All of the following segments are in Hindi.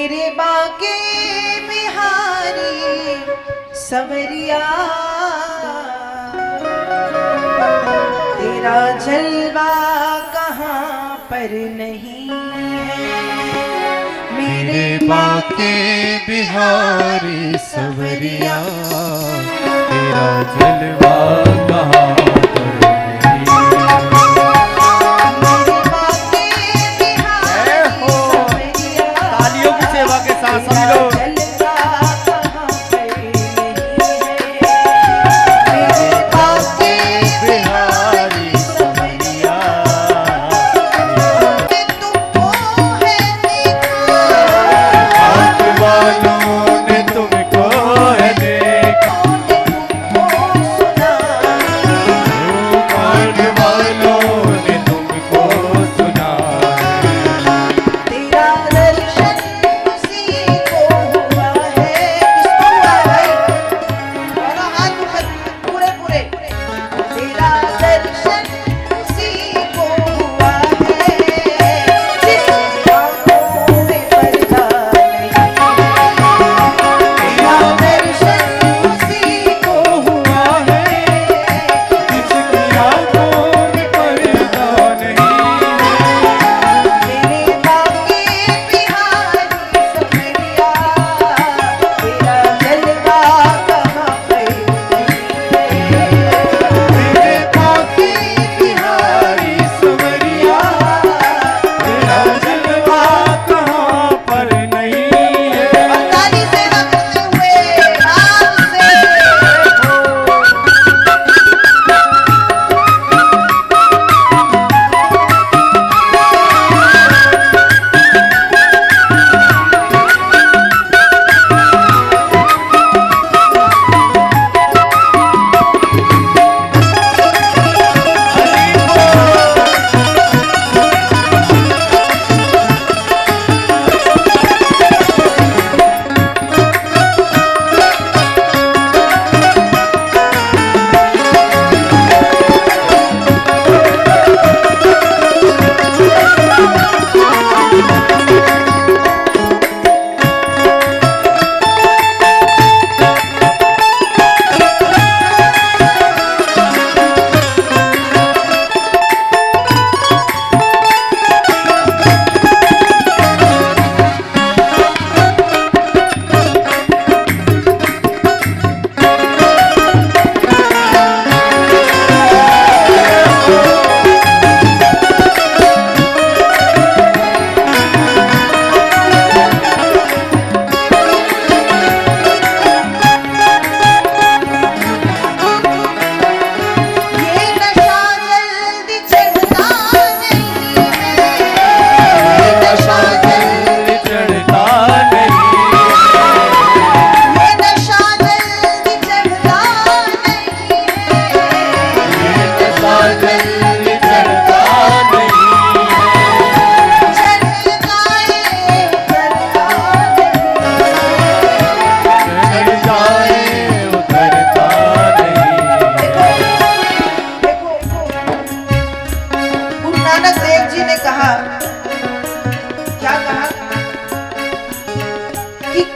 मेरे बाके बिहारी सवरिया, तेरा जलवा कहाँ पर नहीं है। मेरे बाके बिहारी सवरिया, तेरा जलवा कहाँ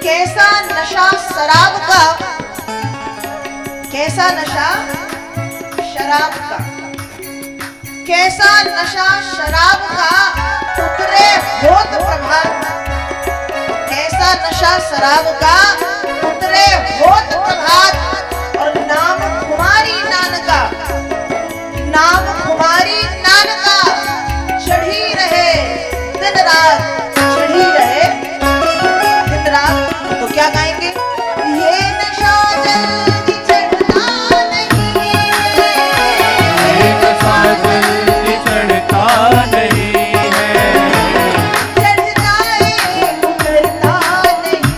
कैसा नशा शराब का, कैसा नशा शराब का, कैसा नशा शराब का उतरे होत प्रभात, कैसा नशा शराब का उतरे होत प्रभात। और नाम कुमारी नानका, नाम कुमारी नानका चढ़ी रहे दिन रात, चढ़ी रहे दिन रात। तो क्या गाएंगे? ये नशा जल्दी चढ़ता नहीं, ये नशा जल्दी चढ़ता नहीं है, चढ़ जाए उतरता नहीं,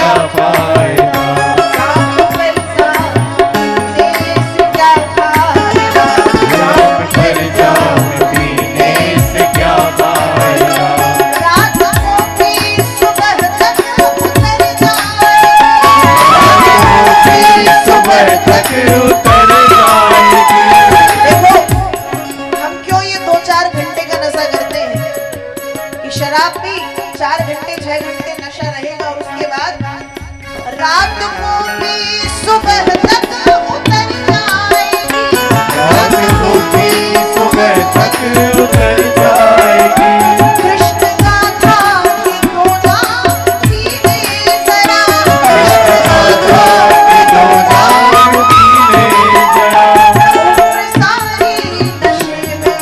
क्या फायदा, राम पर जाम पीने से क्या फायदा, राम पर जाम पीने से क्या फायदा, रात को भी सुबह तक उतर जाए, सुबह तक उतर जाएगी। देखो हम क्यों ये 2-4 घंटे का नशा करते हैं कि शराब भी 4 घंटे 6 घंटे नशा रहेगा और उसके बाद रात को भी सुबह तक उतर जाएगी, रात को भी सुबह तक उतर जाएगी। कृष्ण गाथा की गोदा पीने जरा, राधा की गोदा पीने जरा, उम्र सारी नशे में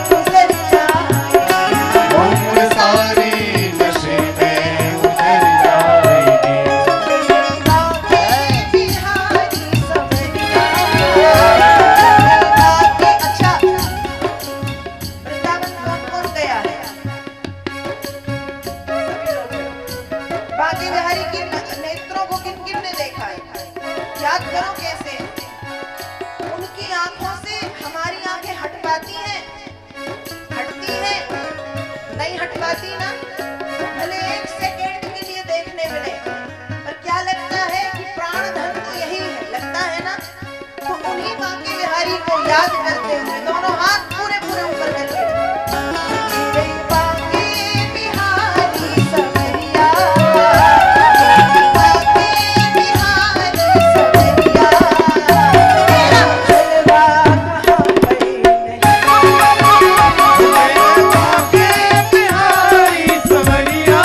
गुजर जाएगी, उम्र सारी नशे में उतर जाएगी। बाके बिहारी सवरिया, बाके अच्छा वृंदावन कौन गया है? सभी लोग हैं। बाके बिहारी की नेत्रों को किन किन ने देखा है? याद करो कैसे उनकी आंखों से हमारी आंखें हट पाती हैं, हटती हैं, नहीं हट पाती ना, भले 1 सेकेंड के लिए देखने मिले, पर क्या लगता है कि प्राण धन तो यही है, लगता है ना। तो उन्हीं बांके बिहारी को याद करते हुए दोनों हाथ पूरे पूरे ऊपर करके, रे बांके बिहारी सवरिया, बांके बिहारी सवरिया, तेरा जलवा कहाँ पे नहीं। बाके बिहारी सवरिया,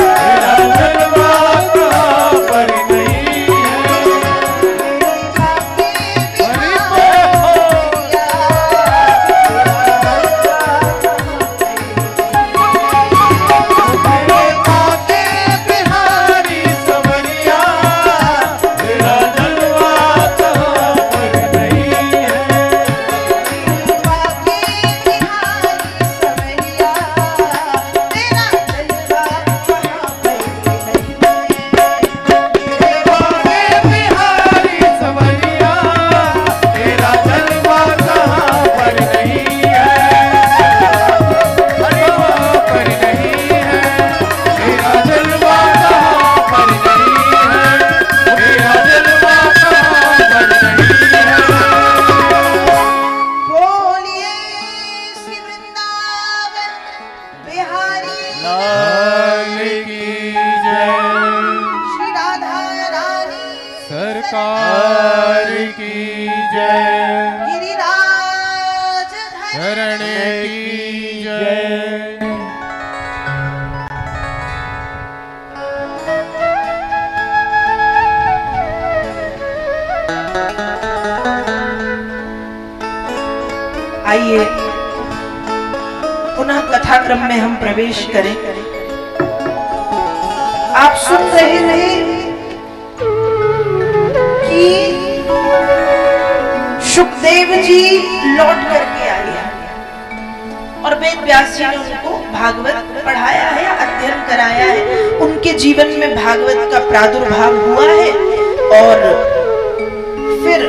तेरा जलवा कहाँ पर नहीं है। बाके बिहारी सवरिया, तेरा जलवा कहाँ पर नहीं है। बाके बिहारी सवरिया, तेरा जलवा कहाँ पर नहीं है। जलवा पर नहीं है, तेरा जलवा कहाँ पर नहीं है, तेरा जलवा कहाँ पर नहीं है। बोलिए श्री वृंदावन बिहारी लाल की जय, श्री राधा रानी सरकार की जय, गिरिराज शरण की जय। आइए पुनः कथाक्रम में हम प्रवेश करें। आप सुन रहे थे कि सुखदेव जी लौट करके आए हैं और वेद व्यास जी ने उनको भागवत पढ़ाया है, अध्ययन कराया है, उनके जीवन में भागवत का प्रादुर्भाव हुआ है। और फिर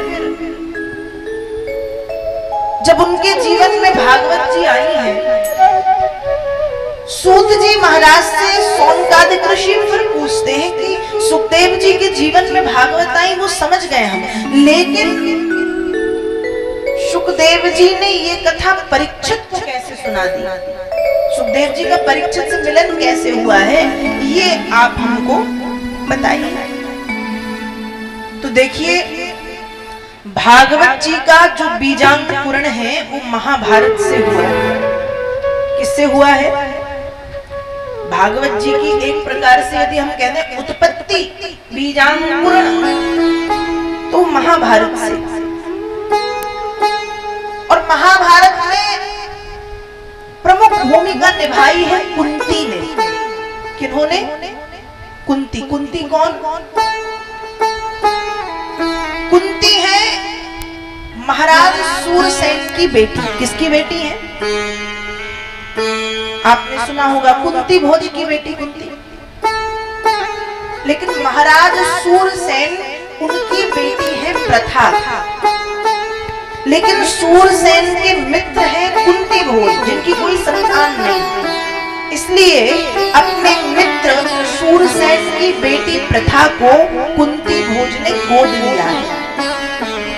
जब उनके जीवन में भागवत जी आई हैं, सूत जी महाराज से सौनकादिक ऋषि फिर पूछते हैं कि सुखदेव जी के जीवन में भागवत आई, वो समझ गए हम, लेकिन सुखदेव जी ने ये कथा परीक्षित को कैसे सुना दी, सुखदेव जी का परीक्षित से मिलन कैसे हुआ है, ये आप हमको बताइए। तो देखिए, भागवत जी का जो बीजांकुरण है वो महाभारत से हुआ है। किससे हुआ है? भागवत जी की एक प्रकार से यदि हम कहते हैं उत्पत्ति, बीजांकुरण, तो महाभारत से। और महाभारत में प्रमुख भूमिका निभाई है कुंती ने। किन्होंने? कुंती। कुंती कौन? कुंती है महाराज सूरसेन की बेटी। किसकी बेटी है? आपने सुना होगा कुंती भोज की बेटी कुंती। लेकिन महाराज सूरसेन उनकी बेटी है प्रथा, लेकिन सूरसेन के मित्र हैं कुंती भोज जिनकी कोई संतान नहीं। इसलिए अपने मित्र सूरसेन की बेटी प्रथा को कुंती भोज ने गोद लिया है।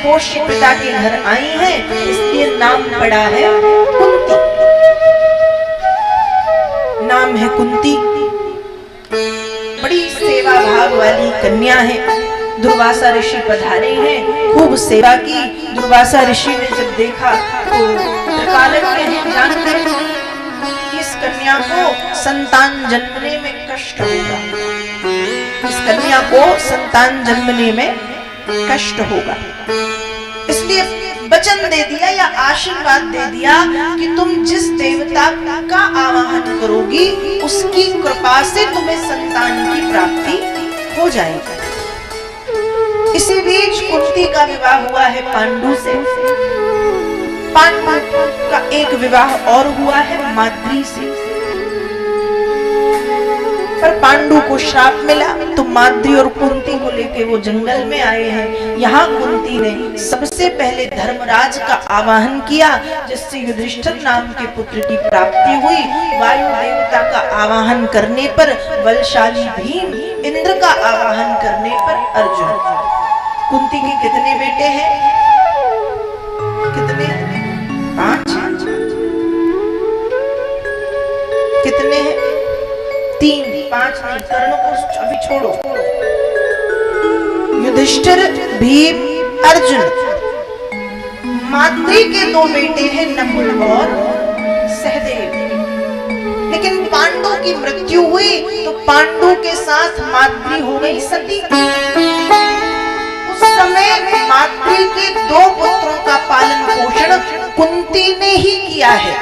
पोष्य पिता के घर आई है, इसलिए नाम पड़ा है कुंती। नाम है कुंती। बड़ी सेवा भाव वाली कन्या है। दुर्वासा ऋषि पधारे हैं, खूब सेवा की। दुर्वासा ऋषि ने जब देखा तो त्रिकालज्ञ हैं, जानते हैं कि इस कन्या को संतान जन्मने में कष्ट होगा, इस कन्या को संतान जन्मने में कष्ट होगा। इसलिए वचन दे दिया या आशीर्वाद दे दिया कि तुम जिस देवता का आवाहन करोगी उसकी कृपा से तुम्हें संतान की प्राप्ति हो जाएगी। इसी बीच कुंती का विवाह हुआ है पांडु से। पांडु का एक विवाह और हुआ है माद्री से, पर पांडु को श्राप मिला तो माद्री और कुंती को लेके वो जंगल में आए हैं। यहाँ कुंती ने सबसे पहले धर्मराज का आवाहन किया, जिससे युधिष्ठिर नाम के पुत्र की प्राप्ति हुई। वायु देवता का आवाहन करने पर बलशाली भीम, इंद्र का आवाहन करने पर अर्जुन। कुंती के कितने बेटे हैं? कितने? 5। कितने हैं? 3, 5 नहीं, कर्ण को अभी छोड़ो। युधिष्ठिर, भीम, अर्जुन। माद्री के 2 बेटे हैं, नकुल और सहदेव। लेकिन पांडु की मृत्यु हुई तो पांडु के साथ माद्री हो गई सती। उस समय माद्री के 2 पुत्रों का पालन पोषण कुंती ने ही किया है।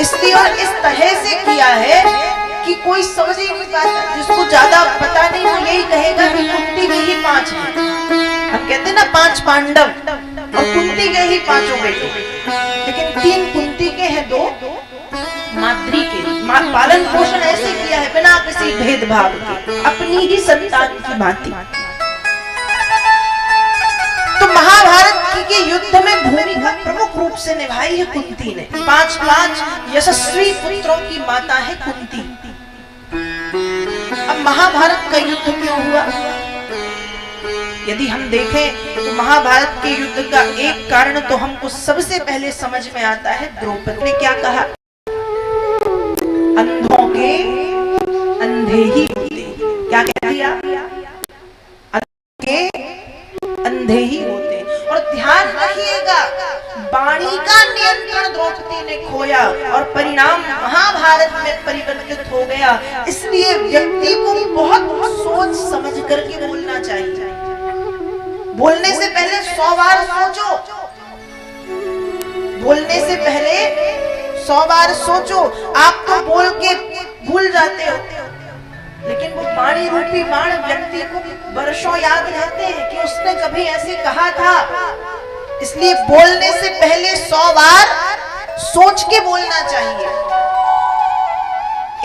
इसलिए और इस तरह से किया है कि कोई समझ ही नहीं पाता। जिसको ज्यादा पता नहीं वो यही कहेगा कि कुंती के ही 5 हैं। हम कहते हैं ना 5 पांडव और कुंती के ही 5 बेटे, लेकिन 3 कुंती के हैं, 2 माद्री के। पालन पोषण ऐसे किया है बिना किसी भेदभाव के, अपनी ही संतान की भांति। तो महाभारत के युद्ध में भूमिका प्रमुख रूप से निभाई है कुंती ने। 5 यशस्वी पुत्रों की माता है कुंती। अब महाभारत का युद्ध क्यों हुआ? यदि हम देखें तो महाभारत के युद्ध का एक कारण तो हमको सबसे पहले समझ में आता है। द्रौपदी ने क्या कहा? अंधों के अंधे ही होते। क्या कह दिया? अंधों के अंधे ही होते। और ध्यान रखिएगा, वाणी का नियंत्रण द्रौपदी ने खोया और परिणाम महाभारत में परिवर्तित हो गया। इसलिए व्यक्ति को बहुत सोच समझ करके बोलना चाहिए। बोलने से पहले 100 बार सोचो। बोलने से पहले 100 बार सोचो। आप तो बोल के भूल जाते हो, लेकिन वो वाणी रूपी बाण व्यक्ति को वर्षों याद रहते हैं कि उसने कभी ऐसे कहा था। इसलिए बोलने से पहले 100 बार सोच के बोलना चाहिए।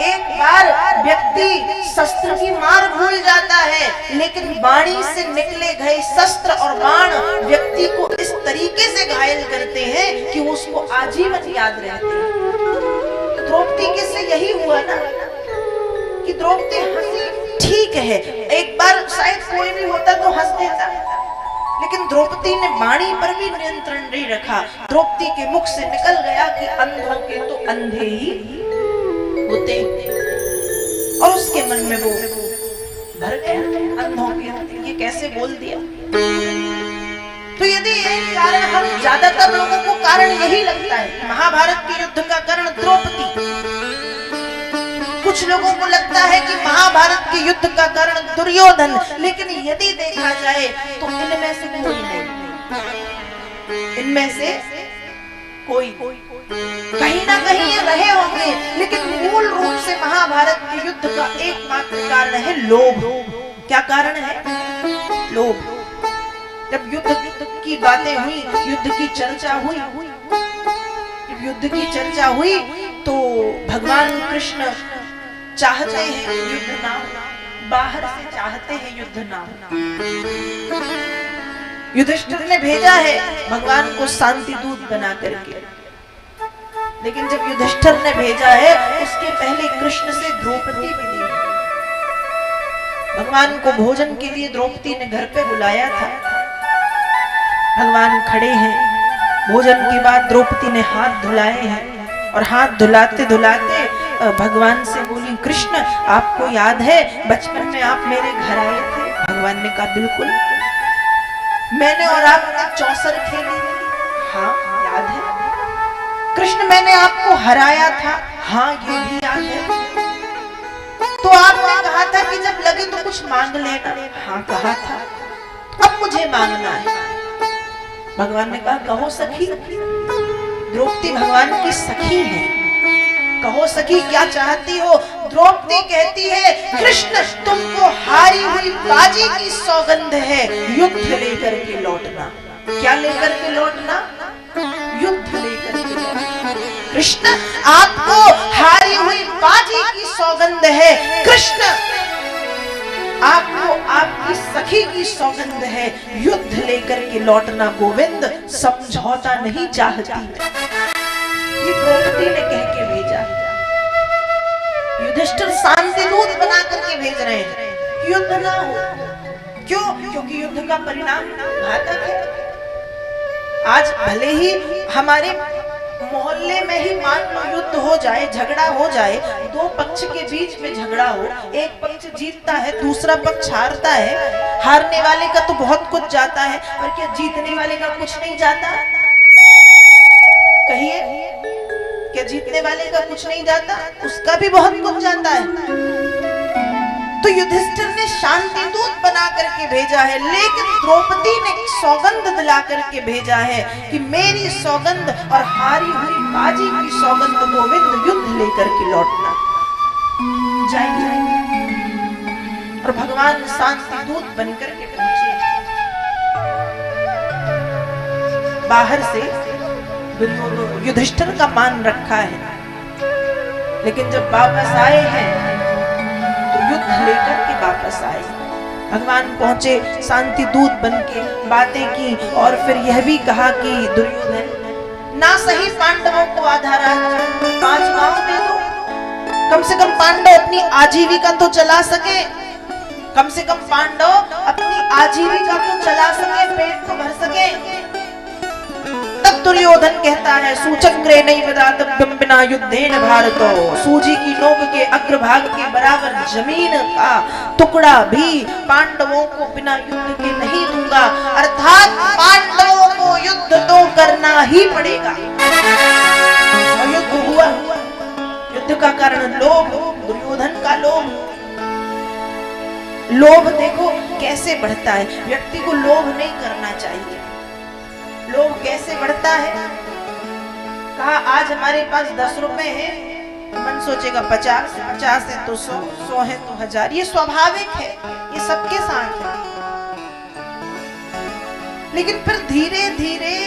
एक बार व्यक्ति शस्त्र की मार भूल जाता है, लेकिन वाणी से निकले गए शस्त्र और बाण व्यक्ति को इस तरीके से घायल करते हैं कि उसको आजीवन याद रहते हैं। द्रौपदी के से यही हुआ ना कि द्रौपदी हंसी, ठीक है, एक बार शायद कोई भी होता तो हंस देता, लेकिन द्रौपदी ने वाणी पर भी नियंत्रण नहीं रखा। द्रौपदी के मुख से निकल गया कि अंधों के तो अंधे ही होते, और उसके मन में वो भर गया अंधों के। ये कैसे बोल दिया? तो यदि एक कारण, हम ज्यादातर लोगों को कारण यही लगता है महाभारत के युद्ध का कारण द्रौपदी। कुछ लोगों को लगता है कि महाभारत के युद्ध का कारण दुर्योधन, लेकिन यदि देखा जाए तो इनमें से कोई नहीं। इनमें से कोई कहीं ना कहीं ये रहे होंगे, लेकिन मूल रूप से महाभारत के युद्ध का एकमात्र कारण है लोभ। क्या कारण है? लोभ। जब युद्ध की बातें हुई, युद्ध की चर्चा हुई, जब युद्ध की चर्चा हुई तो भगवान कृष्ण चाहते हैं युद्ध ना, बाहर से चाहते हैं युद्ध ना हो। युधिष्ठिर ने भेजा है भगवान को शांति दूत बना करके, लेकिन जब युधिष्ठिर ने भेजा है उसके पहले कृष्ण से द्रौपदी मिली। भगवान को भोजन के लिए द्रौपदी ने घर पे बुलाया था। भगवान खड़े हैं, भोजन के बाद द्रौपदी ने हाथ धुलाए हैं और हाथ धुलाते धुलाते भगवान से बोली, कृष्ण आपको याद है बचपन में आप मेरे घर आए थे? भगवान ने कहा बिल्कुल, मैंने और आपने चौसर खेली। हाँ याद है। कृष्ण मैंने आपको हराया था। हाँ ये भी याद है। तो आपने कहा था कि जब लगे तो कुछ मांग लेना। हाँ कहा था। अब मुझे मांगना है। भगवान ने कहा कहो सखी। द्रौपदी भगवान की सखी है, कहो सखी क्या चाहती हो? द्रौपदी कहती है कृष्ण तुमको हारी हुई बाजी की सौगंध है, युद्ध लेकर के लौटना। क्या लेकर के लौटना? युद्ध लेकर के लौटना। कृष्ण आपको हारी हुई बाजी की सौगंध है, कृष्ण आपको आपकी सखी की सौगंध है, युद्ध लेकर के लौटना। गोविंद समझौता नहीं चाहती मैं। ये द्रौपदी ने कह के भेजा। युधिष्ठिर शांति दूत बना करके भेज रहे हैं कि युद्ध ना हो। क्यों? क्योंकि युद्ध का परिणाम घातक है। आज भले ही हमारे मोहल्ले में ही मान लो युद्ध हो जाए, झगड़ा हो जाए, दो पक्ष के बीच में झगड़ा हो, एक पक्ष जीतता है दूसरा पक्ष हारता है। हारने वाले का तो बहुत कुछ जाता है, पर क्या जीतने वाले का कुछ नहीं जाता? कहिए, क्या जीतने वाले का कुछ नहीं जाता? उसका भी बहुत कुछ जाता है। तो युधिष्ठिर ने शांति दूत बना करके भेजा है, लेकिन द्रौपदी ने सौगंध दिला करके भेजा है कि मेरी सौगंध और हारी हुई बाजी की सौगंध गोविंद युद्ध लेकर के लौटना। जाएंगे। और भगवान शांति दूत बनकर के पहुंचे। बाहर से युधिष्ठिर का मान रखा है, लेकिन जब वापस आए हैं तो युद्ध लेकर के वापस आए। भगवान पहुंचे, शांति दूत बनके बातें की और फिर यह भी कहा कि दुर्योधन ना सही पांडवों को आधा राज्य 5 गांव दे दो, कम से कम पांडव अपनी आजीविका तो चला सके, कम से कम पांडव अपनी आजीविका तो चला सके, पेट तो भर सके। तब दुर्योधन कहता है सूचक्रे नहीं विदातव्यम बिना युद्धेन भारतो, सूजी की नोक के अग्रभाग के बराबर जमीन का टुकड़ा भी पांडवों को बिना युद्ध के नहीं दूंगा। अर्थात पांडवों को युद्ध तो करना ही पड़ेगा। और युद्ध हुआ। युद्ध का कारण लोभ, दुर्योधन का लोभ। लोभ देखो कैसे बढ़ता है। व्यक्ति को लोभ नहीं करना चाहिए। लोभ कैसे बढ़ता है? कहा आज हमारे पास 10 रुपए हैं, मन सोचेगा 50, 50 है तो 100, 100 है तो 1000। ये स्वाभाविक है, ये सबके साथ है। लेकिन फिर धीरे धीरे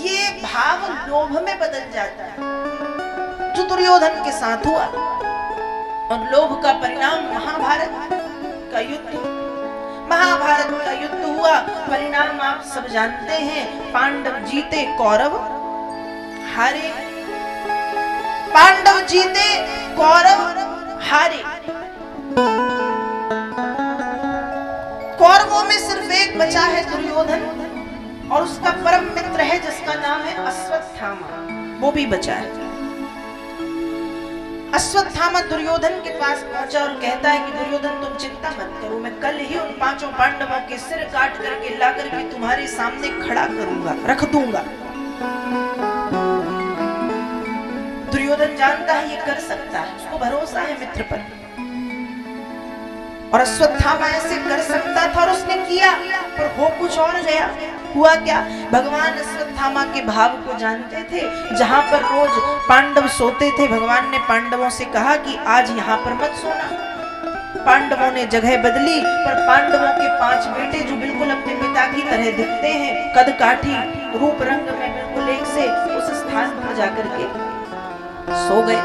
ये भाव लोभ में बदल जाता है, जो दुर्योधन के साथ हुआ। और लोभ का परिणाम महाभारत का युद्ध। महाभारत का युद्ध हुआ, परिणाम आप सब जानते हैं। पांडव जीते, कौरव हारे। पांडव जीते, कौरव हारे। कौरवों में सिर्फ एक बचा है दुर्योधन, और उसका परम मित्र है जिसका नाम है अश्वत्थामा, वो भी बचा है। अश्वत्थामा दुर्योधन के पास पहुंचा और कहता है कि दुर्योधन तुम चिंता मत करो, मैं कल ही उन 5 पांडवों के सिर काट करके ला करके तुम्हारे सामने खड़ा करूंगा, रख दूंगा। दुर्योधन जानता है ये कर सकता है, उसको भरोसा है मित्र पर। और अश्वत्थामा ऐसे कर सकता था और उसने किया, पर हो कुछ और गया। हुआ क्या? भगवान अश्वत्थामा के भाव को जानते थे। जहां पर रोज पांडव सोते थे, भगवान ने पांडवों से कहा कि आज यहाँ पर मत सोना। पांडवों ने जगह बदली, पर पांडवों के 5 बेटे जो बिल्कुल अपने पिता की तरह दिखते हैं, कद काठी, रूप रंग में बिल्कुल एक से, उस स्थान पर जाकर के सो गए।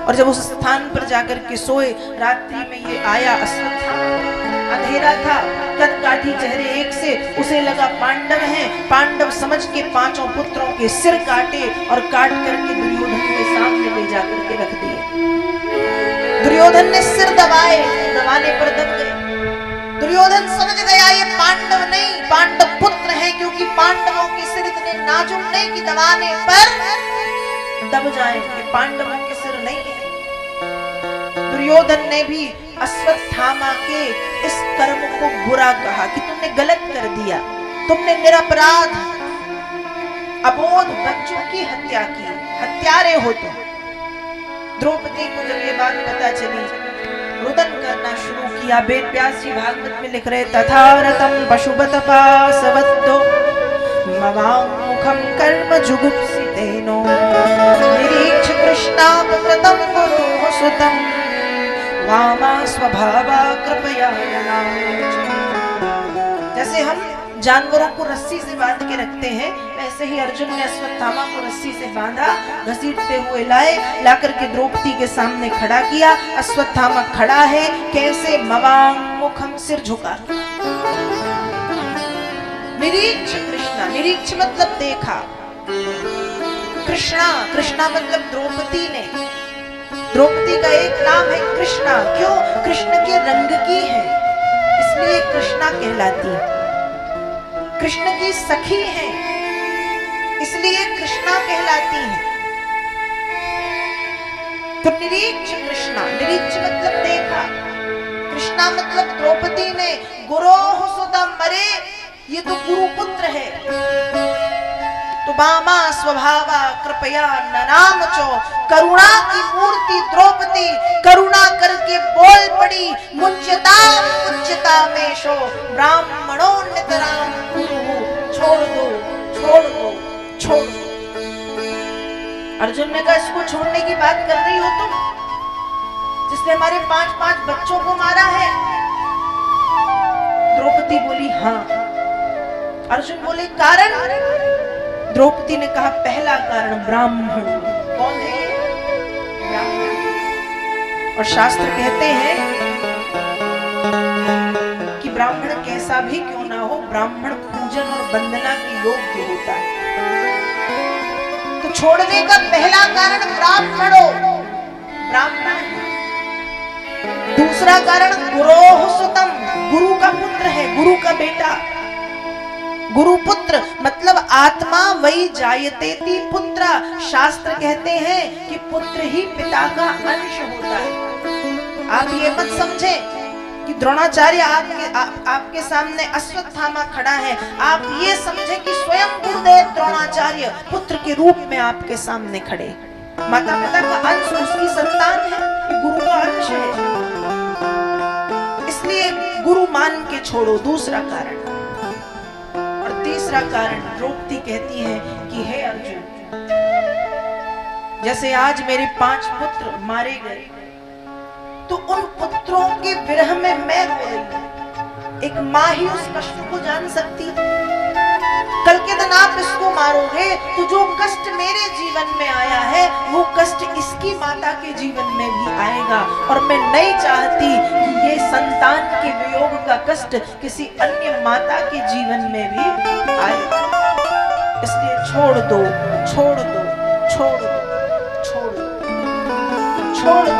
और जब उस स्थान पर जाकर के सोए, रात्रि में ये आया अश्वत्थामा, अंधेरा था, कदकाठी चेहरे एक से, उसे लगा पांडव हैं, पांडव समझ के पांचों पुत्रों के सिर काटे और काट करके दुर्योधन के सामने ले जाकर के रख दिए। दुर्योधन ने सिर दबाए, दबाने पर दब गए। दुर्योधन समझ गया ये पांडव नहीं, पांडव पुत्र हैं, क्योंकि पांडवों के सिर इतने नाजुक नहीं कि दबाने पर दब जाए, ये पांडवों के सिर नहीं है। दुर्योधन ने भी अश्वत्थामा के इस कर्म को बुरा कहा कि तुमने गलत कर दिया, तुमने निरपराध अबोध बच्चों की हत्या की, हत्यारे हो तुम। द्रौपदी को जब ये बात पता चली, रुदन करना शुरू किया। वेद व्यास जी भागवत में लिख रहे, तथा रतम पशुपत पासवत्तो मवामुखम कर्म जुगुप्सितेनो निरीक्ष कृष्णापकृतं गुरुः सुतं वामा स्वभावा कृपया। जैसे हम जानवरों को रस्सी से बांध के रखते हैं, वैसे ही अर्जुन ने अश्वत्थामा को रस्सी से बांधा, घसीटते हुए लाए, लाकर के द्रौपदी के सामने खड़ा किया। अश्वत्थामा खड़ा है, कैसे? मवांग मुखम, सिर झुका। निरीक्ष कृष्णा, निरीक्ष मतलब देखा, कृष्णा, कृष्णा मतलब द्रौपदी ने। द्रौपदी का एक नाम है कृष्णा, क्यों? कृष्ण के रंग की है, इसलिए कृष्णा कहलाती है। कृष्ण की सखी है, इसलिए कृष्णा कहलाती है। तो निरीक्ष कृष्णा, निरीक्ष मतलब देखा, कृष्णा मतलब द्रौपदी ने। गुरोः सुतम, अरे ये तो गुरुपुत्र है। तो बामा स्वभावा कृपया ननाम चो, करुणा की मूर्ति द्रौपदी करुणा करके बोल पड़ी, मुच्यता मुच्यता में शो ब्राह्मणों नितराम कुरु, छोड़ दो छोड़ दो छोड़ दो। अर्जुन ने कहा, इसको छोड़ने की बात कर रही हो तुम, जिसने हमारे 5-5 बच्चों को मारा है? द्रौपदी बोली हाँ। अर्जुन बोले कारण? द्रौपदी ने कहा पहला कारण ब्राह्मण। कौन है ये? ब्राह्मण। और शास्त्र कहते हैं कि ब्राह्मण कैसा भी क्यों ना हो, ब्राह्मण पूजन और वंदना के योग्य होता है। तो छोड़ने का पहला कारण ब्राह्मण हो, ब्राह्मण। दूसरा कारण गुरोः सुतम, गुरु का पुत्र है, गुरु का बेटा। गुरुपुत्र मतलब आत्मा वही जायतेति पुत्रा। शास्त्र कहते हैं कि पुत्र ही पिता का अंश होता है। आप ये मत समझे कि द्रोणाचार्य आपके सामने अश्वत्थामा खड़ा है, आप ये समझे कि स्वयं गुरुदेव द्रोणाचार्य पुत्र के रूप में आपके सामने खड़े। माता पिता का अंश उसकी संतान है, गुरु का अंश है, इसलिए गुरु मान के छोड़ो। दूसरा कारण। तीसरा कारण, द्रौपदी कहती है कि हे अर्जुन, जैसे आज मेरे 5 पुत्र मारे गए, तो उन पुत्रों के विरह में मैं रो रही हूं। एक माँ ही उस कष्ट को जान सकती। कल के दिन आप इसको मारोगे तो जो कष्ट मेरे जीवन में आया है, वो कष्ट इसकी माता के जीवन में भी आएगा। और मैं नहीं चाहती कि ये संतान के वियोग का कष्ट किसी अन्य माता के जीवन में भी आए। इसलिए छोड़ दो छोड़ दो छोड़ दो छोड़ दो छोड़ दो,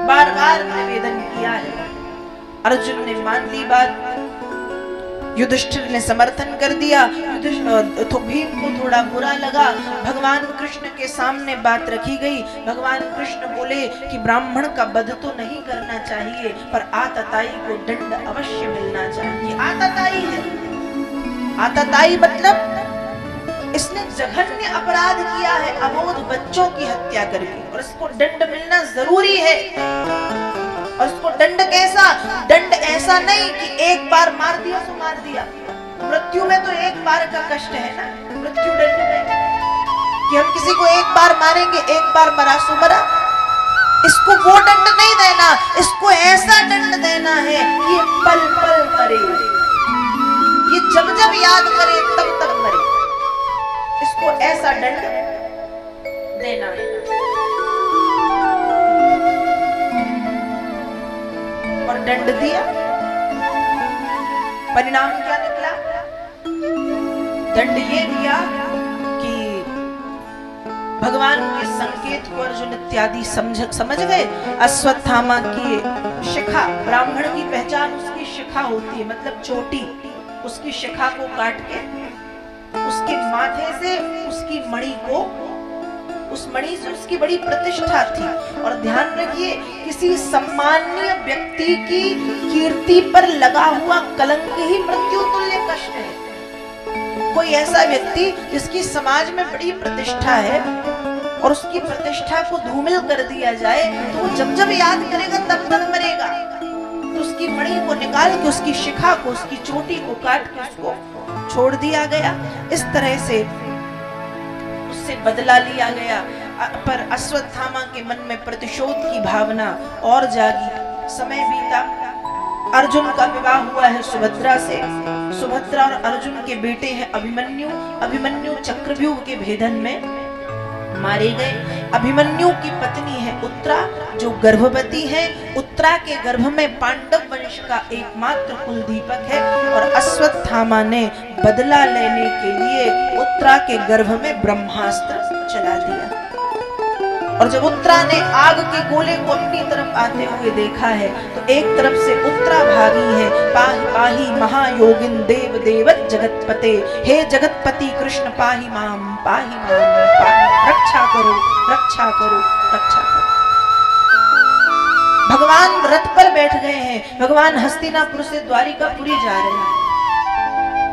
बार बार निवेदन किया है। अर्जुन ने मान ली बात, युधिष्ठिर ने समर्थन कर दिया। तो भीम को थोड़ा बुरा लगा। भगवान कृष्ण के सामने बात रखी गई। भगवान कृष्ण बोले कि ब्राह्मण का वध तो नहीं करना चाहिए, पर आतताई को दंड अवश्य मिलना चाहिए। आतताई है, आतताई मतलब इसने जघन्य अपराध किया है, अबोध बच्चों की हत्या करके, और इसको दंड मिलना जरूरी है। और उसको दंड कैसा? दंड ऐसा नहीं कि एक बार मार दिया तो मार दिया। मृत्यु में तो एक बार का कष्ट है ना, मृत्यु दंड नहीं कि हम किसी को एक बार मारेंगे, एक बार मरा सो मरा। इसको वो दंड नहीं देना, इसको ऐसा दंड देना है कि ये पल पल मरे, ये जब जब याद करे तब तब मरे। इसको ऐसा दंड देना है। दंड दिया। परिणाम क्या निकला? दंड ये दिया कि भगवान के संकेत को अर्जुन इत्यादि समझ गए। अश्वत्थामा की शिखा, ब्राह्मण की पहचान उसकी शिखा होती है, मतलब चोटी। उसकी शिखा को काट के उसके माथे से उसकी मणि को, उस मणि से उसकी बड़ी प्रतिष्ठा थी। और ध्यान रखिए, किसी सम्माननीय व्यक्ति की कीर्ति पर लगा हुआ कलंक ही मृत्यु तुल्य कष्ट है। कोई ऐसा व्यक्ति जिसकी समाज में बड़ी प्रतिष्ठा है और उसकी प्रतिष्ठा को धूमिल कर दिया जाए, तो वो जब जब याद करेगा तब तक मरेगा। तो उसकी मणि को निकाल के, उसकी शिखा को, उसकी चोटी को काट के उसको छोड़ दिया गया। इस तरह से उससे बदला लिया गया। पर अश्वत्थामा के मन में प्रतिशोध की भावना और जागी। समय बीता, अर्जुन का विवाह हुआ है सुभद्रा से। सुभद्रा और अर्जुन के बेटे हैं अभिमन्यु। अभिमन्यु चक्रव्यूह के भेदन में मारे गए। अभिमन्यु की पत्नी है उत्तरा, जो गर्भवती है। उत्तरा के गर्भ में पांडव वंश का एकमात्र कुलदीपक है। और अश्वत्थामा ने बदला लेने के लिए उत्तरा के गर्भ में ब्रह्मास्त्र चला दिया। और जब उत्तरा ने आग के गोले को अपनी तरफ आते हुए देखा है, तो एक तरफ से उत्तरा भागी है, पाहि पाहि महायोगिन देव देवत जगतपते, हे जगतपति कृष्ण पाहि माम रक्षा करो, रक्षा करो, रक्षा करो। भगवान रथ पर बैठ गए हैं। भगवान हस्तिनापुर से द्वारिकापुरी जा रहे हैं।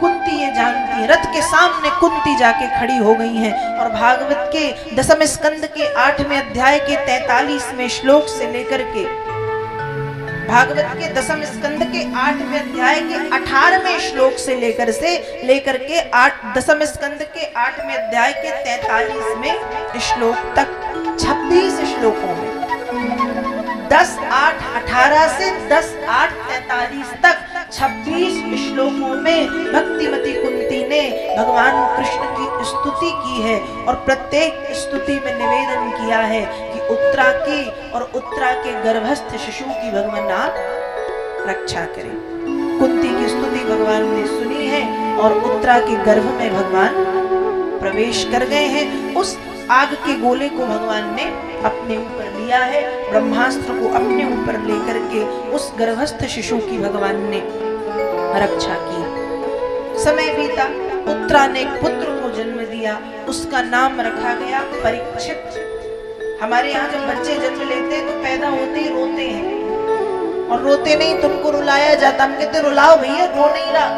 कुंती ये जानती है, रथ के सामने कुंती जाके खड़ी हो गई हैं। और भागवत के दसम स्कंद के 8वें अध्याय के 43वें श्लोक से लेकर के, भागवत के दसम स्कंद के 8वें अध्याय के 18वें श्लोक से लेकर के दसम स्कंद के 8वें अध्याय के 43वें श्लोक तक 26 श्लोकों में 10:8:18 से 10:8:43 तक 26 श्लोकों में भक्तिमती कुंती ने भगवान कृष्ण की स्तुति की है। और प्रत्येक स्तुति में निवेदन किया है कि उत्तरा की और उत्तरा के गर्भस्थ शिशु की भगवान आप रक्षा करें। कुंती की स्तुति भगवान ने सुनी है और उत्तरा के गर्भ में भगवान प्रवेश कर गए हैं। उस आग के गोले को भगवान ने अपने ऊपर लिया है। ब्रह्मास्त्र को अपने ऊपर लेकर के उस गर्भस्थ शिशु की भगवान ने रक्षा की। समय बीता, उत्तरा ने एक पुत्र को जन्म दिया। उसका नाम रखा गया परीक्षित। हमारे यहाँ जब बच्चे जन्म लेते हैं तो पैदा होते ही रोते हैं, और रोते नहीं तो उनको रुलाया जाता। हम कहते रुलाओ भैया, रो नहीं रहा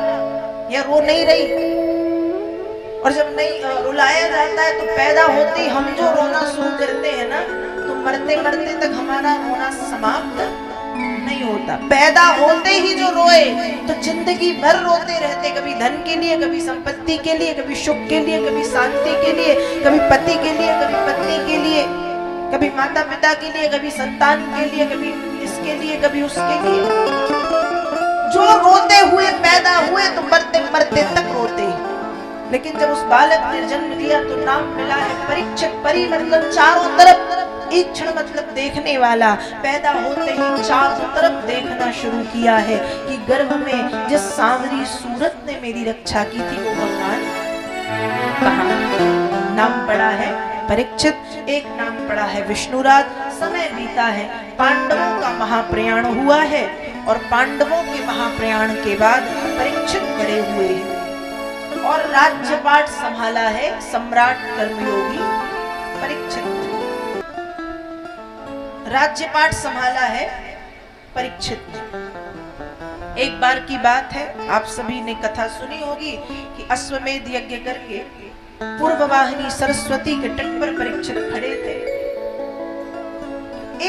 या रो नहीं रही। और जब नहीं रुलाया जाता है तो पैदा होते ही हम जो रोना शुरू करते हैं ना, तो मरते मरते तक हमारा रोना समाप्त नहीं होता। पैदा होते ही जो रोए तो जिंदगी भर रोते रहते, कभी धन के लिए, कभी संपत्ति के लिए, कभी सुख के लिए, कभी शांति के लिए, कभी पति के लिए, कभी पत्नी के लिए, कभी माता पिता के लिए, कभी संतान के लिए, कभी इसके लिए, कभी उसके लिए। जो रोते हुए पैदा हुए तो मरते मरते तक रोते ही। लेकिन जब उस बालक ने जन्म लिया तो नाम मिला है परीक्षित। परी मतलब चारों तरफ, ईक्षण मतलब देखने वाला। पैदा होते ही चारों तरफ देखना शुरू किया है कि गर्भ में जिस सांवरी सूरत ने मेरी रक्षा की थी वो भगवान कहाँ। नाम पड़ा है परीक्षित, एक नाम पड़ा है विष्णुराज। समय बीता है, पांडवों का महाप्रयाण हुआ है। और पांडवों के महाप्रयाण के बाद परीक्षित बड़े हुए हैं और राज्यपाट संभाला है सम्राट कर्मयोगी परीक्षित। राज्यपाट संभाला है परीक्षित। एक बार की बात है, आप सभी ने कथा सुनी होगी कि अश्वमेध यज्ञ करके पूर्ववाहिनी सरस्वती के तट पर परीक्षित खड़े थे।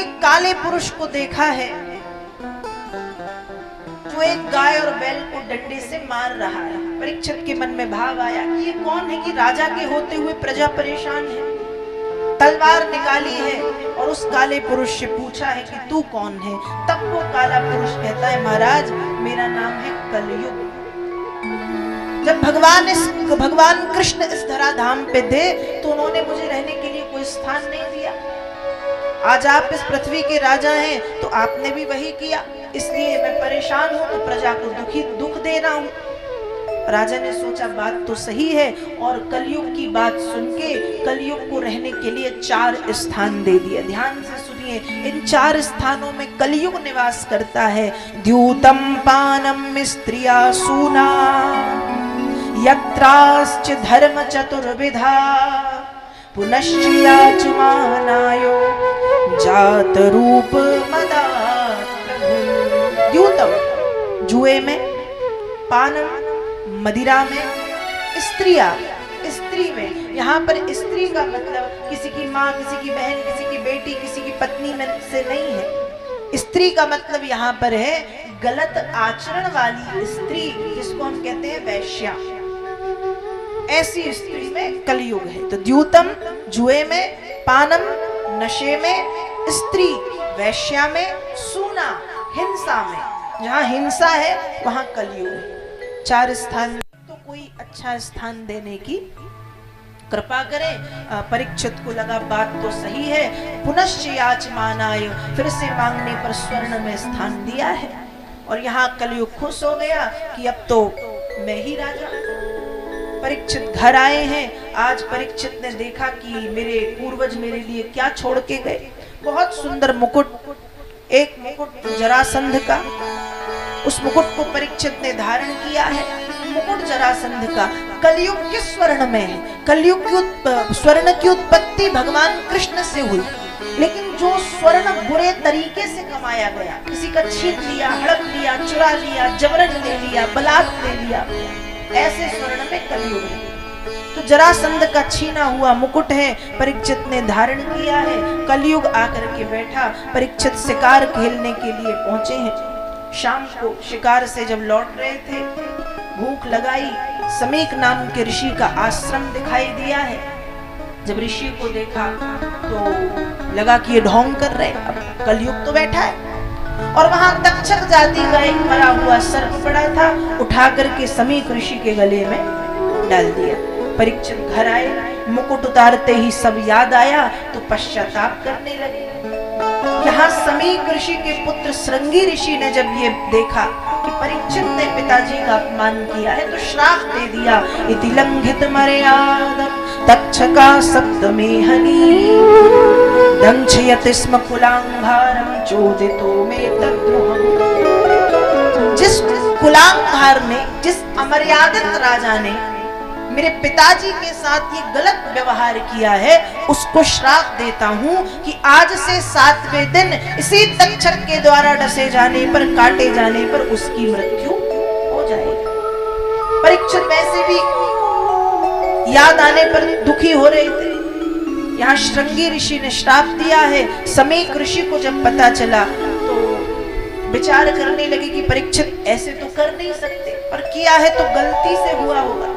एक काले पुरुष को देखा है जो एक गाय और बैल को डंडे से मार रहा है। परीक्षित के मन में भाव आया कि ये कौन है कि राजा के होते हुए प्रजा परेशान है। तलवार निकाली है और उस काले पुरुष से पूछा है कि तू कौन है। तब वो काला पुरुष कहता है, महाराज मेरा नाम है कलयुग। जब भगवान कृष्ण इस धराधाम पे थे तो उन्होंने मुझे रहने के लिए कोई स्थान नहीं दिया। आज आप इस पृथ्वी के राजा हैं तो आपने भी वही किया। इसलिए मैं परेशान हूं, तो प्रजा को दुख दे रहा हूं। राजा ने सोचा बात तो सही है, और कलयुग की बात सुन के कलयुग को रहने के लिए 4 स्थान दे दिए। ध्यान से सुनिए, इन 4 स्थानों में कलयुग निवास करता है। द्यूतम पानम स्त्रिया सूना यत्राश्च धर्म चतुर्विधा पुनश्च याचमानायो जात रूप मदात् प्रभु। द्यूतम जुए में, पानम मदिरा में, स्त्री में। यहाँ पर स्त्री का मतलब किसी की माँ, किसी की बहन, किसी की बेटी, किसी की पत्नी में से नहीं है। स्त्री का मतलब यहाँ पर है गलत आचरण वाली स्त्री, जिसको हम कहते हैं वैश्या। ऐसी स्त्री में कलयुग है। तो द्यूतम जुए में, पानम नशे में, स्त्री वैश्या में, सूना हिंसा में। जहाँ हिंसा है वहाँ कलयुग है। 4 स्थान, तो कोई अच्छा स्थान देने की कृपा करें। परीक्षित को लगा बात तो सही है। पुनश्च याचमानाय, फिर से मांगने पर स्वर्ण में स्थान दिया है। और यहाँ कलयुग खुश हो गया कि अब तो मैं ही राजा। परीक्षित घर आए हैं। आज परीक्षित ने देखा कि मेरे पूर्वज मेरे लिए क्या छोड़ के गए। बहुत सुंदर मुकुट, एक मुकुट जरासंध का, उस मुकुट को परीक्षित ने धारण किया है। मुकुट जरासंध का। कलयुग किस स्वर्ण में है? कलयुग की स्वर्ण की उत्पत्ति भगवान कृष्ण से हुई, लेकिन जो स्वर्ण बुरे तरीके से कमाया गया, किसी का छीन लिया, हड़प लिया, चुरा लिया, जबरन ले लिया, बलात् ले लिया, ऐसे स्वर्ण में कलयुग है। तो जरासंध का छीना हुआ मुकुट है, परीक्षित ने धारण किया है। कलयुग आकर के बैठा। परीक्षित शिकार खेलने के लिए पहुंचे हैं। शाम को शिकार से जब लौट रहे थे, भूख लगाई। समीक नाम के ऋषि का आश्रम दिखाई दिया है। जब ऋषि को देखा तो लगा कि ये ढोंग कर रहे, अब कलयुग तो बैठा है। और वहां तक्षक जाति का एक मरा हुआ सर्प पड़ा था, उठा करके समीक ऋषि के गले में डाल दिया। परीक्षित घर आए, मुकुट उतारते ही सब याद आया तो पश्चाताप करने लगे। यहाँ समीक ऋषि के पुत्र श्रृंगी ऋषि ने जब ये देखा कि परीक्षित ने पिताजी का अपमान किया है, तो श्राप दे दिया। इति लंघित मर्यादम तक्षका सप्तमेहनी दंक्षयति स्म कुलांघारम चोदितो में तद्रुहम्। जिस कुलांघार ने, जिस अमर्यादित राजा ने मेरे पिताजी के साथ ये गलत व्यवहार किया है, उसको श्राप देता हूँ कि आज से 7वें दिन इसी तक्षक के द्वारा डसे जाने पर, काटे जाने पर उसकी मृत्यु हो जाएगी। परीक्षित वैसे भी याद आने पर दुखी हो रहे थे। यहाँ श्रृंगी ऋषि ने श्राप दिया है। समीक ऋषि को जब पता चला तो विचार करने लगे कि परीक्षित ऐसे तो कर नहीं सकते, पर किया है तो गलती से हुआ होगा।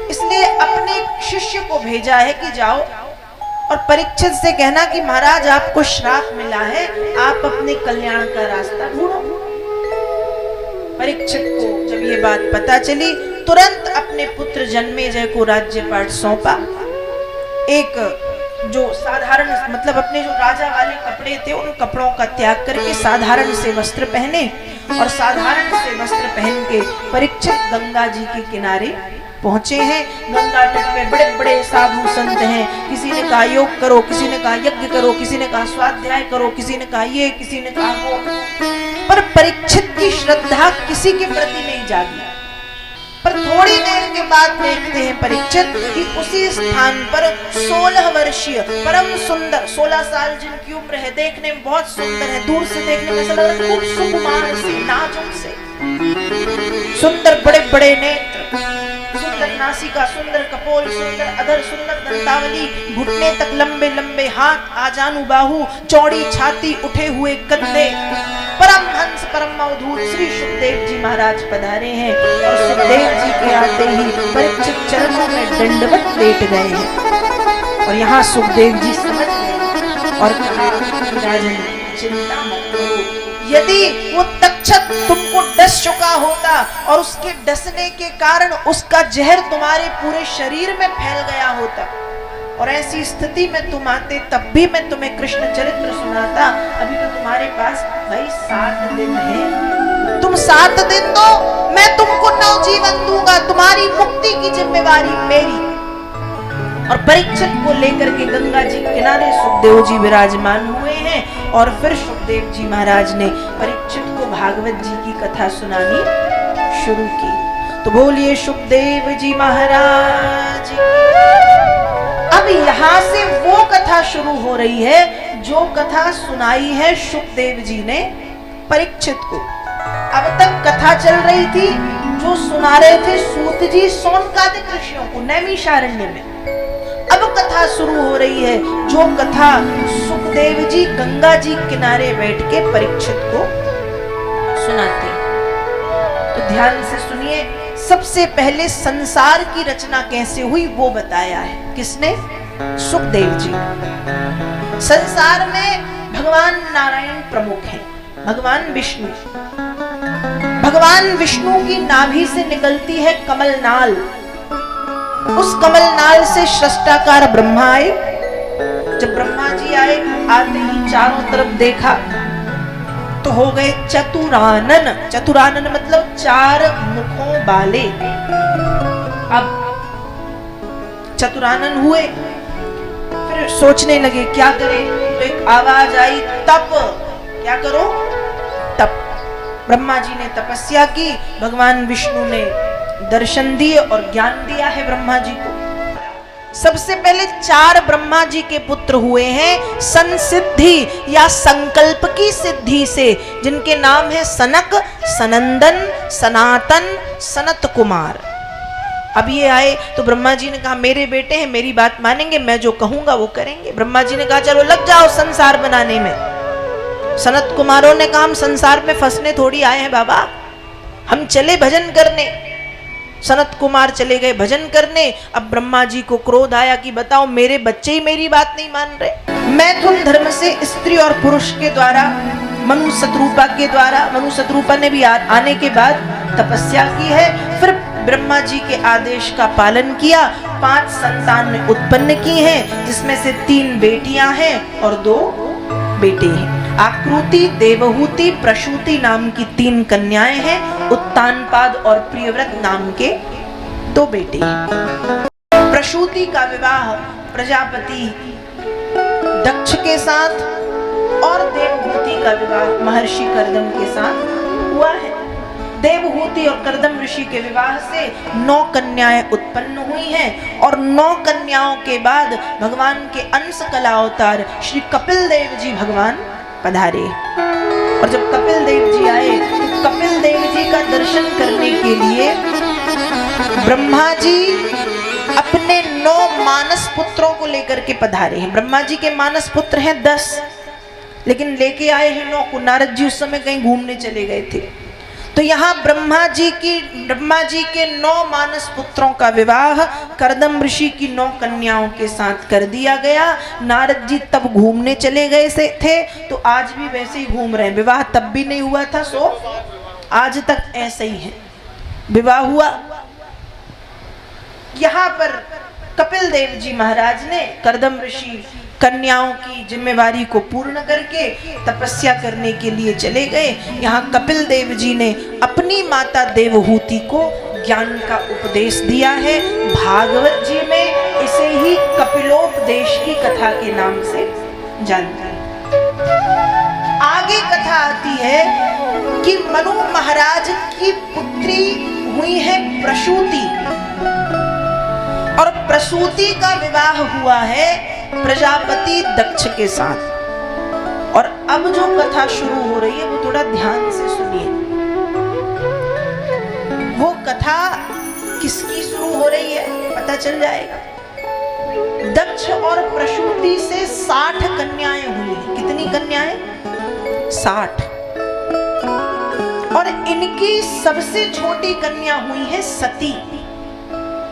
इसलिए अपने शिष्य को भेजा है कि जाओ और परीक्षित से कहना कि महाराज आपको श्राप मिला है, आप अपने कल्याण का रास्ता ढूंढो। परीक्षित को जब ये बात पता चली, तुरंत अपने पुत्र जन्मेजय को राज्यपाठ सौंपा। एक जो साधारण, मतलब अपने जो राजा वाले कपड़े थे, उन कपड़ों का त्याग करके साधारण से वस्त्र पहने, और साधारण से वस्त्र पहन के परीक्षित गंगा जी के किनारे पहुंचे हैं। गंगा तट पे बड़े बड़े साधु संत हैं। किसी ने कहा योग करो, किसी ने कहा यज्ञ करो, किसी ने कहा स्वाध्याय करो, किसी ने कहा ये, किसी ने कहा वो, पर परीक्षित की श्रद्धा किसी के प्रति नहीं जागी। पर थोड़ी देर के बाद देखते हैं परीक्षित कि उसी स्थान पर 16 वर्षीय परम सुंदर, 16 साल जिनकी उम्र है, देखने में बहुत सुंदर है, दूर से देखने में ऐसा लग रहा है खूब सुकुमार से, नाजुक से, सुंदर बड़े बड़े नेत्र, सुंदर नासिका, सुंदर कपोल, सुंदर अधर, सुंदर दंतावली, घुटने तक लंबे लंबे हाथ, आजानु बाहु, चौड़ी छाती, उठे हुए कंधे, परम हंस परम अवधूत श्री सुखदेव जी महाराज पधारे हैं। और सुखदेव जी के आते ही परीक्षित चरणों में दंडवत लेट गए हैं। और यहाँ सुखदेव जी समझ गए और कहा, राजन चिंता मत करो, यदि वो तक्षक तुमको डस चुका होता और उसके डसने के कारण उसका जहर तुम्हारे पूरे शरीर में फैल गया होता, और ऐसी स्थिति में तुम आते, तब भी मैं तुम्हें कृष्ण चरित्र सुनाता, अभी तो तुम्हारे तुम्हारे पास भाई 7 दिन है, तुम 7 दिन दो, मैं तुमको नवजीवन दूंगा, तुम्हारी मुक्ति की जिम्मेवारी मेरी। और परीक्षित को लेकर के गंगा जी किनारे सुखदेव जी विराजमान हुए हैं और फिर सुखदेव जी महाराज ने परीक्षित को भागवत जी की कथा सुनानी शुरू की। तो बोलिए सुखदेव जी महाराज। अब यहां से वो कथा शुरू हो रही है जो कथा सुनाई है सुखदेव जी ने परीक्षित को। अब तक कथा चल रही थी जो सुना रहे थे सूत जी सौनकादिक ऋषियों को नैमिषारण्य में। अब कथा शुरू हो रही है जो कथा सुखदेव जी गंगा जी किनारे बैठ के परीक्षित को सुनाते। तो ध्यान से सुनिए। सबसे पहले संसार की रचना कैसे हुई वो बताया है। किसने? सुखदेव जी। संसार में भगवान नारायण प्रमुख हैं, भगवान विष्णु। भगवान विष्णु की नाभि से निकलती है कमलनाल। उस कमलनाल से सृष्टाकार ब्रह्मा आए। जब ब्रह्मा जी आए, आते ही चारों तरफ देखा तो हो गए चतुरानन। चतुरानन मतलब 4 मुखों वाले। अब चतुरानन हुए, फिर सोचने लगे क्या करें। तो एक आवाज आई, तप। क्या करो? तप। ब्रह्मा जी ने तपस्या की, भगवान विष्णु ने दर्शन दिए और ज्ञान दिया है ब्रह्मा जी को। सबसे पहले 4 ब्रह्मा जी के पुत्र हुए हैं संसिद्धि या संकल्प की सिद्धि से, जिनके नाम है सनक, सनंदन, सनातन, सनत कुमार। अब ये आए तो ब्रह्मा जी ने कहा मेरे बेटे हैं, मेरी बात मानेंगे, मैं जो कहूंगा वो करेंगे। ब्रह्मा जी ने कहा चलो लग जाओ संसार बनाने में। सनत कुमारों ने कहा हम संसार में फंसने थोड़ी आए हैं बाबा, हम चले भजन करने। सनत कुमार चले गए भजन करने। अब ब्रह्मा जी को क्रोध आया कि बताओ मेरे बच्चे ही मेरी बात नहीं मान रहे। मैथुन धर्म से स्त्री और पुरुष के द्वारा, मनु शत्रुपा के द्वारा, मनु शत्रुपा ने भी आने के बाद तपस्या की है। फिर ब्रह्मा जी के आदेश का पालन किया। 5 संतान ने उत्पन्न की हैं, जिसमें से 3 बेटियां हैं और 2 बेटे हैं। आकृति, देवहूति, प्रसूति नाम की 3 कन्याएं हैं। उत्तानपाद और प्रियव्रत नाम के 2 बेटे हैं। प्रसूति का विवाह प्रजापति दक्ष के साथ और देवहूति का विवाह महर्षि कर्दम के साथ हुआ है। देवहूति और कर्दम ऋषि के विवाह से 9 कन्याएं उत्पन्न हुई हैं और 9 कन्याओं के बाद भगवान के अंश कला अवतार श्री कपिल देव जी भगवान पधारे। और जब कपिल देव जी आए तो कपिल देव जी का दर्शन करने के लिए ब्रह्मा जी अपने 9 मानस पुत्रों को लेकर के पधारे हैं। ब्रह्मा जी के मानस पुत्र हैं 10, लेकिन लेके आए हैं 9 को। नारद जी उस समय कहीं घूमने चले गए थे। तो यहाँ ब्रह्मा जी के 9 मानस पुत्रों का विवाह कर्दम ऋषि की 9 कन्याओं के साथ कर दिया गया। नारद जी तब घूमने चले गए थे, तो आज भी वैसे ही घूम रहे हैं। विवाह तब भी नहीं हुआ था, सो आज तक ऐसे ही है। विवाह हुआ। यहाँ पर कपिल देव जी महाराज ने कर्दम ऋषि कन्याओं की जिम्मेवारी को पूर्ण करके तपस्या करने के लिए चले गए। यहाँ कपिल देव जी ने अपनी माता देवहूति को ज्ञान का उपदेश दिया है। भागवत जी में इसे ही कपिलोपदेश की कथा के नाम से जानते हैं। आगे कथा आती है कि मनु महाराज की पुत्री हुई है प्रसूति, और प्रसूति का विवाह हुआ है प्रजापति दक्ष के साथ। और अब जो कथा शुरू हो रही है वो थोड़ा ध्यान से सुनिए। वो कथा किसकी शुरू हो रही है पता चल जाएगा। दक्ष और प्रसूति से 60 कन्याएं हुई हैं। कितनी कन्याएं? 60। और इनकी सबसे छोटी कन्या हुई है सती।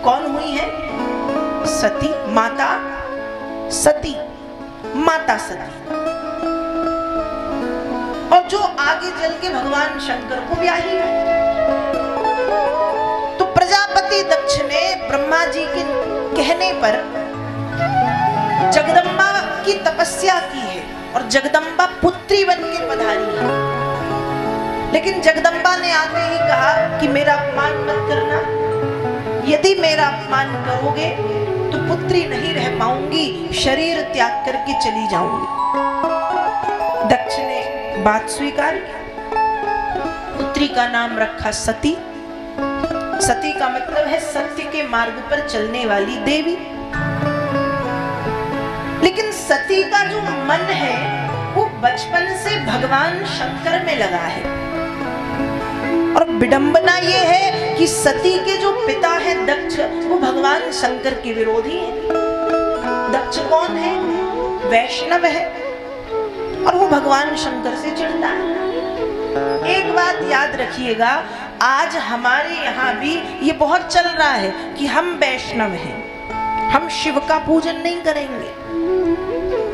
कौन हुई है? सती, माता सती, माता सती। और जो आगे चल के भगवान शंकर को ब्याही है। तो प्रजापति दक्ष ने ब्रह्मा जी के कहने पर जगदम्बा की तपस्या की है और जगदम्बा पुत्री बन के पधारी। लेकिन जगदम्बा ने आते ही कहा कि मेरा अपमान मत करना, यदि मेरा अपमान करोगे तो पुत्री नहीं रह पाऊंगी, शरीर त्याग करके चली जाऊंगी। दक्ष ने बात स्वीकार की। पुत्री का नाम रखा सती। सती का मतलब है सत्य के मार्ग पर चलने वाली देवी। लेकिन सती का जो मन है वो बचपन से भगवान शंकर में लगा है। और विडंबना ये है कि सती के जो पिता है दक्ष, वो भगवान शंकर के विरोधी हैं। दक्ष कौन है? वैष्णव है और वो भगवान शंकर से चिढ़ता है। एक बात याद रखिएगा, आज हमारे यहाँ भी ये बहुत चल रहा है कि हम वैष्णव हैं, हम शिव का पूजन नहीं करेंगे।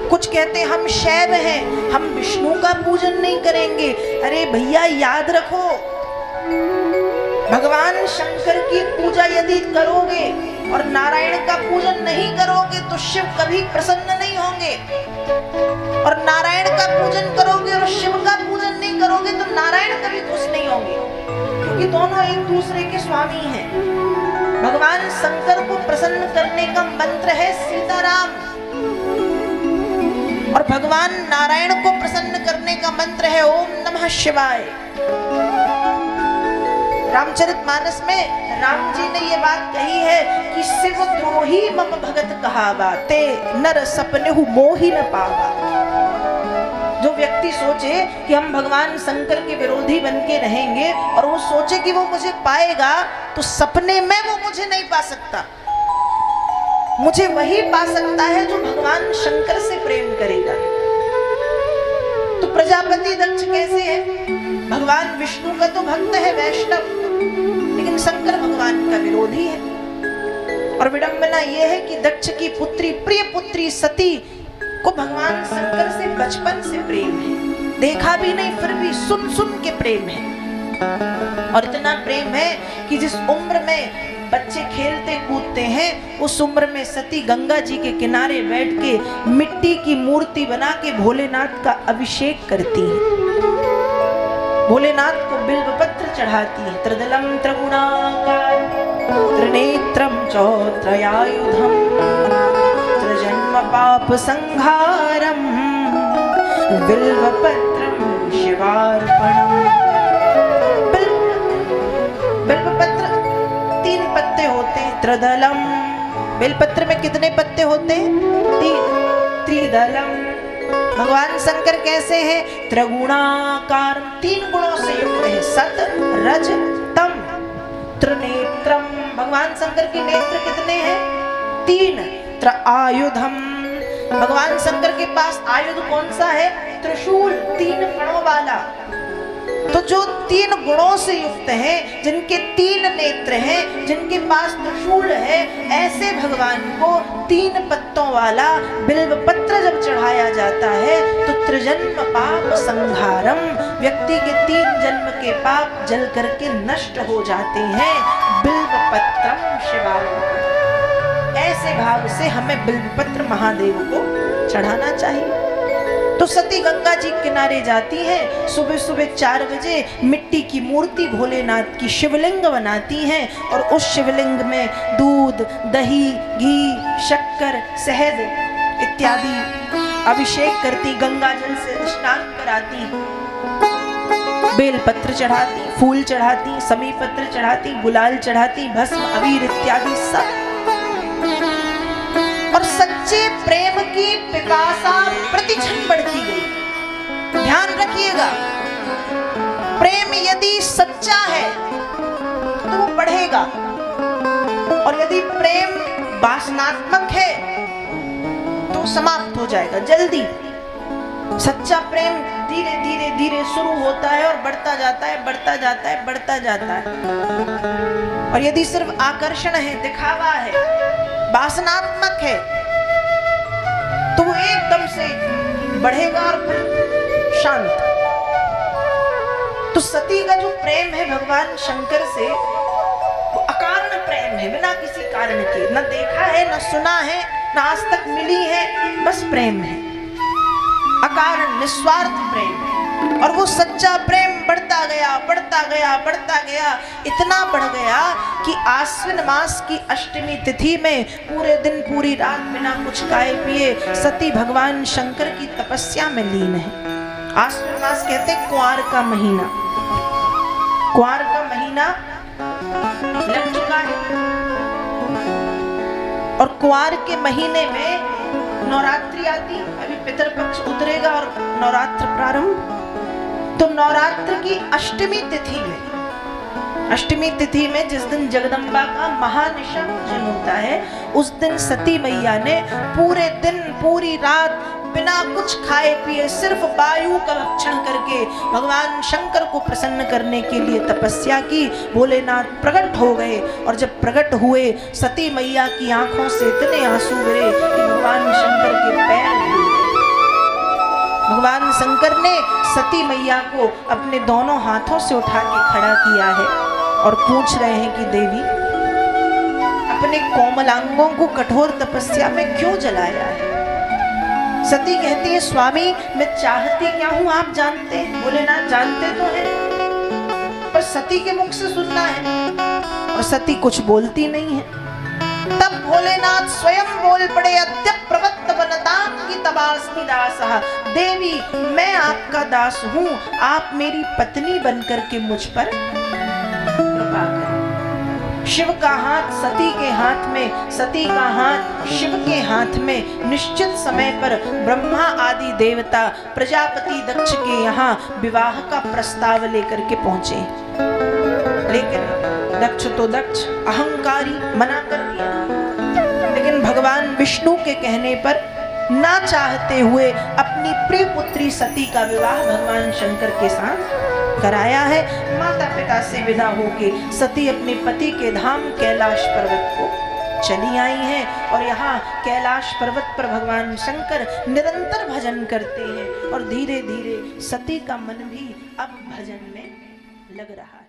कुछ कहते हैं हम शैव हैं, हम विष्णु का पूजन नहीं करेंगे। अरे भैया याद रखो, भगवान शंकर की पूजा यदि करोगे और नारायण का पूजन नहीं करोगे तो शिव कभी प्रसन्न नहीं होंगे, और नारायण का पूजन करोगे और शिव का पूजन नहीं करोगे तो नारायण कभी खुश नहीं होंगे, क्योंकि दोनों एक दूसरे के स्वामी हैं। भगवान शंकर को प्रसन्न करने का मंत्र है सीताराम, और भगवान नारायण को प्रसन्न करने का मंत्र है ओम नमः शिवाय। रामचरितमानस में राम जी ने ये बात कही है कि शिव द्रोही मम भगत कहावा, ते नर सपने हु मोहि न पावा। जो व्यक्ति सोचे कि हम भगवान शंकर के विरोधी बन के रहेंगे और वो सोचे कि वो मुझे पाएगा, तो सपने में वो मुझे नहीं पा सकता। मुझे वही पा सकता है जो भगवान शंकर से प्रेम करेगा। तो प्रजापति दक्ष कैसे है? भगवान विष्णु का तो भक्त है, वैष्णव, लेकिन शंकर भगवान का विरोधी है। और विडंबना यह है कि दक्ष की पुत्री, प्रिय पुत्री सती को भगवान शंकर से बचपन से प्रेम है। देखा भी नहीं फिर भी सुन सुन के प्रेम है। और इतना प्रेम है कि जिस उम्र में बच्चे खेलते कूदते हैं, उस उम्र में सती गंगा जी के किनारे बैठ के मिट्टी की मूर्ति बना के भोलेनाथ का अभिषेक करती है। भोलेनाथ को बिल्व पत्र चढ़ाती है। त्रिदलम त्रिगुणाकार त्रिनेत्रम चौत्रयायुधम त्रिजन्म पाप संहारम बिल्व पत्रम शिवार्पणम। बिल्व पत्र 3 पत्ते होते हैं। त्रिदलम, बेलपत्र में कितने पत्ते होते हैं? 3। त्रिदलम, भगवान शंकर कैसे हैं? त्रिगुणाकार, 3 गुणों से युक्त है। सत रज तम। त्रिनेत्रम, भगवान शंकर के नेत्र कितने हैं? 3। त्रिआयुधम, भगवान शंकर के पास आयुध कौन सा है? त्रिशूल, 3 फणों वाला। तो जो 3 गुणों से युक्त हैं, जिनके 3 नेत्र हैं, जिनके पास त्रिशूल है, ऐसे भगवान को 3 पत्तों वाला बिल्व पत्र जब चढ़ाया जाता है तो त्रिजन्म पाप संहारम, व्यक्ति के 3 जन्म के पाप जल करके नष्ट हो जाते हैं। बिल्व पत्रम शिवार्पणम। ऐसे भाव से हमें बिल्व पत्र महादेव को चढ़ाना चाहिए। तो सती गंगा जी किनारे जाती है। सुबह सुबह 4 बजे मिट्टी की मूर्ति भोलेनाथ की शिवलिंग बनाती हैं और उस शिवलिंग में दूध, दही, घी, शक्कर, शहद इत्यादि अभिषेक करती, गंगा जल से स्नान कराती, बेल पत्र चढ़ाती, फूल चढ़ाती, समी पत्र चढ़ाती, गुलाल चढ़ाती, भस्म, अबीर इत्यादि सब। और सच्चे प्रेम की पिपासा प्रतिक्षण बढ़ती गई। ध्यान रखिएगा, प्रेम यदि सच्चा है तो वो बढ़ेगा, और यदि प्रेम वासनात्मक है तो समाप्त हो जाएगा जल्दी। सच्चा प्रेम धीरे धीरे धीरे शुरू होता है और बढ़ता जाता है, बढ़ता जाता है, बढ़ता जाता है। और यदि सिर्फ आकर्षण है, दिखावा है, वासनात्मक है, तो वो एकदम से बढ़ेगा और फिर शांत। तो सती का जो प्रेम है भगवान शंकर से, वो अकारण प्रेम है, बिना किसी कारण के। न देखा है, न सुना है, न आज तक मिली है, बस प्रेम है, अकारण निस्वार्थ प्रेम। और वो सच्चा प्रेम बढ़ता बढ़ता गया, इतना बढ़ गया कि आश्विन मास की अष्टमी तिथि में पूरे दिन पूरी रात बिना कुछ खाए पिए सती भगवान शंकर की तपस्या में लीन है। आश्विन मास कहते कुंवार का महीना, कुंवार का महीना लग चुका है और कुंवार के महीने में नवरात्रि आती, अभी पितरपक्ष उतरेगा और नवरात्र प्रारंभ। तो नवरात्र की अष्टमी तिथि में, अष्टमी तिथि में जिस दिन जगदम्बा का महानिशा पूजन होता है, उस दिन सती मैया ने पूरे दिन पूरी रात बिना कुछ खाए पिए सिर्फ वायु का रक्षण करके भगवान शंकर को प्रसन्न करने के लिए तपस्या की। भोलेनाथ प्रकट हो गए और जब प्रकट हुए सती मैया की आंखों से इतने आंसू गिरे कि भगवान शंकर के पैर धुल गए। भगवान शंकर ने सती मैया को अपने दोनों हाथों से उठा के खड़ा किया है और पूछ रहे हैं कि देवी, अपने कोमलांगों को कठोर तपस्या में क्यों जलाया है? सती कहती है, स्वामी मैं चाहती क्या हूं आप जानते हैं? भोलेनाथ जानते तो हैं, पर सती के मुख से सुनना है और सती कुछ बोलती नहीं है। तब भोलेनाथ स्वयं बोल पड़े, अद्य प्रवत्त वनतांगी तबास्मि दासः। देवी मैं आपका दास हूं, आप मेरी पत्नी बनकर के मुझ पर कृपा करें। शिव का हाथ सती के हाथ में, सती का हाथ शिव के हाथ में। निश्चित समय पर ब्रह्मा आदि देवता प्रजापति दक्ष के यहाँ विवाह का प्रस्ताव लेकर के पहुंचे, लेकिन दक्ष तो दक्ष अहंकारी मना कर दिया। लेकिन भगवान विष्णु के कहने पर ना चाहते हुए अपनी प्रिय पुत्री सती का विवाह भगवान शंकर के साथ कराया है। माता पिता से विदा होके सती अपने पति के धाम कैलाश पर्वत को चली आई हैं और यहाँ कैलाश पर्वत पर भगवान शंकर निरंतर भजन करते हैं और धीरे धीरे सती का मन भी अब भजन में लग रहा है।